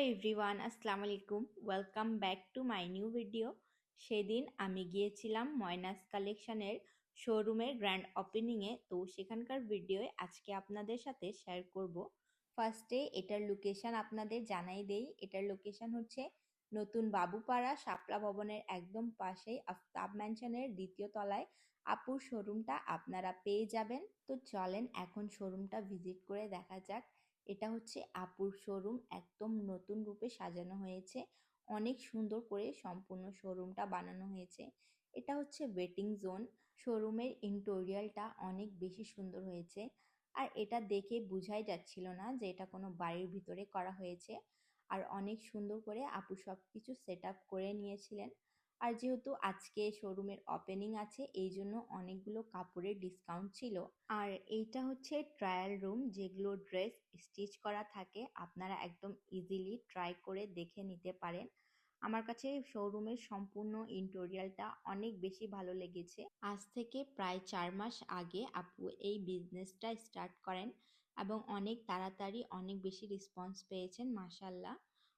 Everyone, আসসালামু আলাইকুম। Welcome back to my new video. সেদিন আমি গিয়েছিলাম ময়নাস কালেকশনের শোরুমের গ্র্যান্ড ওপেনিংয়ে। তো সেখানকার ভিডিওয়ে আজকে আপনাদের সাথে শেয়ার করব। ফার্স্টে এটার লোকেশন আপনাদের জানাই দেই। এটার লোকেশন হচ্ছে নতুন বাবুপাড়া শাপলা ভবনের একদম পাশেই আফতাব ম্যানশনের দ্বিতীয় তলায় আপুর শোরুমটা আপনারা পেয়ে যাবেন। তো চলেন এখন শোরুমটা ভিজিট করে দেখা যাক। এটা হচ্ছে আপুর শোরুম, একদম নতুন রূপে সাজানো হয়েছে। অনেক সুন্দর করে সম্পূর্ণ শোরুমটা বানানো হয়েছে। এটা হচ্ছে ওয়েটিং জোন। শোরুমের ইন্টেরিয়রটা অনেক বেশি সুন্দর হয়েছে। আর এটা দেখে বোঝাই যাচ্ছিল না যে এটা কোনো বাড়ির ভিতরে করা হয়েছে। আর অনেক সুন্দর করে আপু সব কিছু সেট আপ করে নিয়েছিলেন। আর যেহেতু আজকে শোরুমের ওপেনিং আছে, এই জন্য অনেকগুলো কাপড়ের ডিসকাউন্ট ছিল। আর এইটা হচ্ছে ট্রায়াল রুম, যেগুলো ড্রেস স্টিচ করা থাকে, আপনারা একদম ইজিলি ট্রাই করে দেখে নিতে পারেন। আমার কাছে শোরুমের সম্পূর্ণ ইন্টেরিয়রটা অনেক বেশি ভালো লেগেছে। আজ থেকে প্রায় 4 মাস আগে আপু এই বিজনেসটা স্টার্ট করেন এবং অনেক তাড়াতাড়ি অনেক বেশি রেসপন্স পেয়েছেন, মাশাল্লাহ।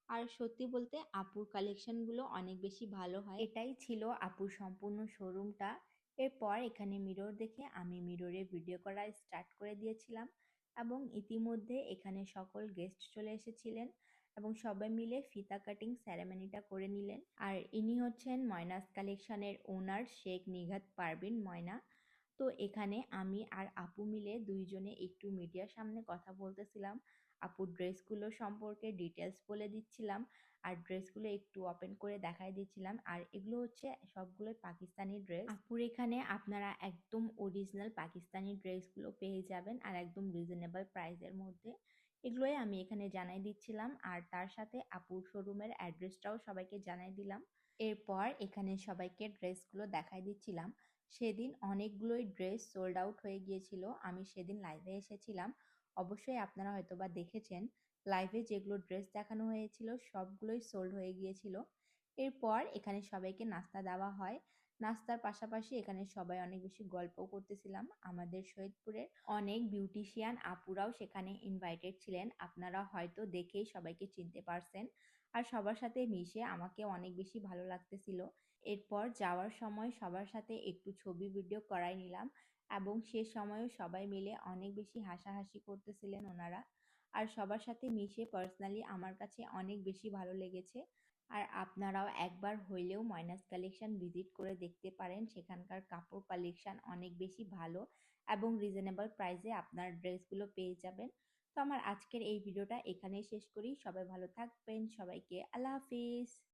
আর সত্যি বলতে আপুর কালেকশনগুলো অনেক বেশি ভালো হয়। এটাই ছিল আপুর সম্পূর্ণ শোরুমটা। এরপর এখানে মিরর দেখে আমি মিররে ভিডিও করা স্টার্ট করে দিয়েছিলাম এবং ইতিমধ্যে এখানে সকল গেস্ট চলে এসেছিলেন এবং সবাই মিলে ফিতা কাটিং সেরেমনিটা করে নিলেন। আর ইনি হচ্ছেন ময়নাস কালেকশনের ওনার শেখ নিঘাত পারভিন ময়না। তো এখানে আমি আর আপু মিলে দুইজনে একটু মিডিয়ার সামনে কথা বলতেছিলাম। আপুর ড্রেসগুলো সম্পর্কে ডিটেলস বলে দিচ্ছিলাম আর ড্রেসগুলো একটু ওপেন করে দেখাই দিচ্ছিলাম। আর এগুলো হচ্ছে সবগুলোই পাকিস্তানি ড্রেস। আপুর এখানে আপনারা একদম অরিজিনাল পাকিস্তানি ড্রেসগুলো পেয়ে যাবেন আর একদম রিজনেবল প্রাইসের মধ্যে। এগুলোই আমি এখানে জানাই দিচ্ছিলাম আর তার সাথে আপুর শোরুমের অ্যাড্রেসটাও সবাইকে জানাই দিলাম। এরপর এখানে সবাইকে ড্রেসগুলো দেখাই দিচ্ছিলাম। সেদিন অনেকগুলোই ড্রেস সোল্ড আউট হয়ে গিয়েছিল। আমি সেদিন লাইভে এসেছিলাম, অবশ্যই আপনারা হয়তোবা দেখেছেন। লাইভে যেগুলো ড্রেস দেখানো হয়েছিল সবগুলোই সোল্ড হয়ে গিয়েছিল। এরপর এখানে সবাইকে নাস্তা দেওয়া হয়। নাস্তার পাশাপাশি এখানে সবাই অনেক বেশি গল্পও করতেছিলাম। আমাদের সৈয়দপুরের অনেক বিউটিশিয়ান আপুরাও সেখানে ইনভাইটেড ছিলেন, আপনারা হয়তো দেখেই সবাইকে চিনতে পারছেন। আর সবার সাথে মিশে আমাকে অনেক বেশি ভালো লাগতেছিল। এরপর যাওয়ার সময় সবার সাথে একটু ছবি ভিডিও করাই নিলাম এবং সে সময়ও সবাই মিলে অনেক বেশি হাসাহাসি করতেছিলেন ওনারা। আর সবার সাথে মিশে পার্সোনালি আমার কাছে অনেক বেশি ভালো লেগেছে। আর আপনারাও একবার হইলেও ময়নাস কালেকশন ভিজিট করে দেখতে পারেন। সেখানকার কাপড় কালেকশন অনেক বেশি ভালো এবং রিজনেবল প্রাইসে আপনার ড্রেসগুলো পেয়ে যাবেন। তো আমার আজকের এই ভিডিওটা এখানেই শেষ করি। সবাই ভালো থাকবেন, সবাইকে আল্লাহ হাফিজ।